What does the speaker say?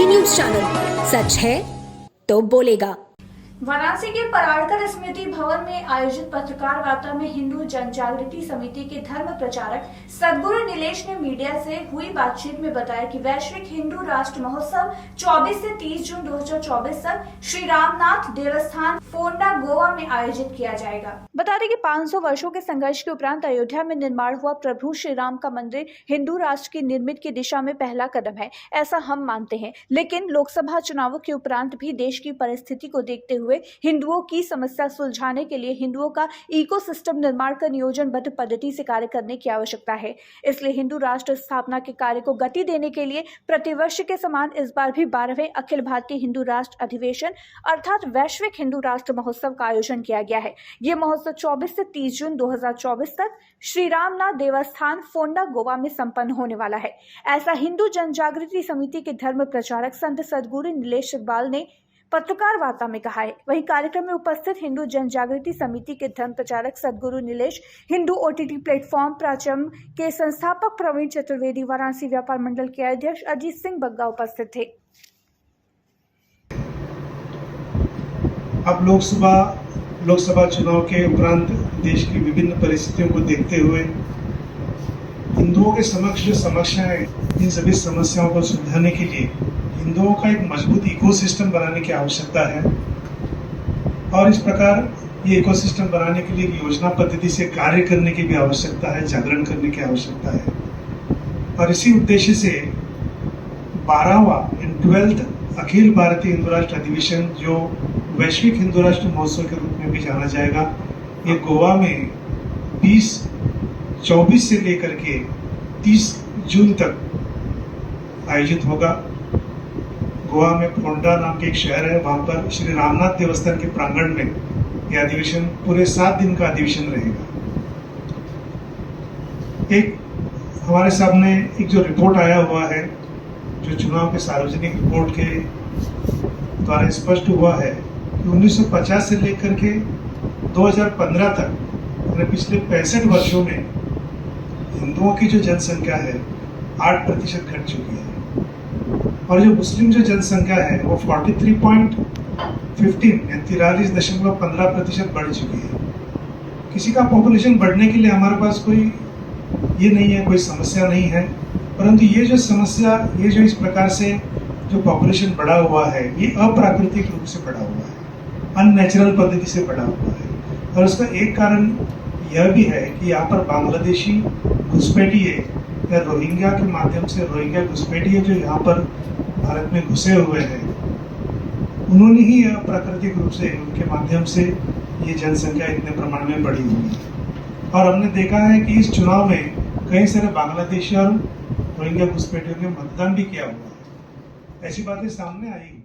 जी news channel, सच है तो बोलेगा। वाराणसी के पराड़कर स्मृति भवन में आयोजित पत्रकार वार्ता में हिंदू जन जागृति समिति के धर्म प्रचारक सदगुरु नीलेश ने मीडिया से हुई बातचीत में बताया कि वैश्विक हिंदू राष्ट्र महोत्सव 24 से 30 जून 2024 तक श्री रामनाथ देवस्थान फोंडा गोवा में आयोजित किया जाएगा। बता दें कि 500 वर्षों के संघर्ष के उपरांत अयोध्या में निर्माण हुआ प्रभु श्री राम का मंदिर हिंदू राष्ट्र की निर्मित की दिशा में पहला कदम है, ऐसा हम मानते हैं। लेकिन लोकसभा चुनावों के उपरांत भी देश की परिस्थिति को देखते हुए हिंदुओं की समस्या सुलझाने के लिए हिंदुओं का इकोसिस्टम निर्माण कर नियोजनबद्ध पद्धति से कार्य करने की आवश्यकता है। इसलिए हिंदू राष्ट्र स्थापना के कार्य को गति देने के लिए प्रतिवर्ष के समान इस बार भी 12वें अखिल भारतीय हिंदू राष्ट्र अधिवेशन अर्थात वैश्विक हिंदू राष्ट्र महोत्सव का आयोजन किया गया है। ये महोत्सव 24 से 30 जून 2024 तक श्री रामनाथ देवस्थान फोंडा गोवा में संपन्न होने वाला है। ऐसा हिंदू जन जागृति समिति के धर्म प्रचारक संत सदगुरु नीलेश इकबाल ने पत्रकार वार्ता में कहा है। वहीं कार्यक्रम में उपस्थित हिंदू जन जागृति समिति के धर्म प्रचारक सदगुरु नीलेश, हिंदू ओटीटी प्लेटफॉर्म प्राचम के संस्थापक प्रवीण चतुर्वेदी, वाराणसी व्यापार मंडल के अध्यक्ष अजीत सिंह बग्गा उपस्थित थे। अब लोकसभा चुनाव के उपरांत देश की विभिन्न परिस्थितियों को देखते हुए हिंदुओं के समक्ष जो समस्याएं, इन सभी समस्याओं को सुलझाने के लिए हिंदुओं का एक मजबूत इकोसिस्टम बनाने की आवश्यकता है और इस प्रकार ये इकोसिस्टम बनाने के लिए योजना पद्धति से कार्य करने की भी आवश्यकता है, जागरण करने की आवश्यकता है। और इसी उद्देश्य से 12वां एंड 12th अखिल भारतीय हिंदू राष्ट्र अधिवेशन, जो वैश्विक हिंदू राष्ट्र महोत्सव के रूप में भी जाना जाएगा, ये गोवा में 24 से लेकर के 30 जून तक आयोजित होगा। गोवा में फोंडा नाम के एक शहर है, वहां पर श्री रामनाथ देवस्थान के प्रांगण में यह अधिवेशन पूरे 7 दिन का अधिवेशन रहेगा। एक हमारे सामने एक जो रिपोर्ट आया हुआ है, जो चुनाव के सार्वजनिक रिपोर्ट के द्वारा स्पष्ट हुआ है कि 1950 से लेकर के 2015 तक, यानी पिछले 65 वर्षों में हिंदुओं की जो जनसंख्या है 8% घट चुकी है और जो मुस्लिम जो जनसंख्या है वो 43.15% बढ़ चुकी है। किसी का पॉपुलेशन बढ़ने के लिए हमारे पास कोई ये नहीं है, कोई समस्या नहीं है, परंतु ये जो समस्या, ये जो इस प्रकार से जो पॉपुलेशन बढ़ा हुआ है, ये अप्राकृतिक रूप से बढ़ा हुआ है, अननेचुरल पद्धति से बढ़ा हुआ है। और उसका एक कारण यह भी है कि यहाँ पर बांग्लादेशी घुसपैठिए या रोहिंग्या के माध्यम से, रोहिंग्या घुसपैठिए जो यहाँ पर भारत में घुसे हुए हैं, उन्होंने ही प्राकृतिक रूप से, उनके माध्यम से ये जनसंख्या इतने प्रमाण में बढ़ी हुई है। और हमने देखा है कि इस चुनाव में कई सारे बांग्लादेशी और रोहिंग्या घुसपैठियों ने मतदान भी किया हुआ है। ऐसी बातें सामने आई।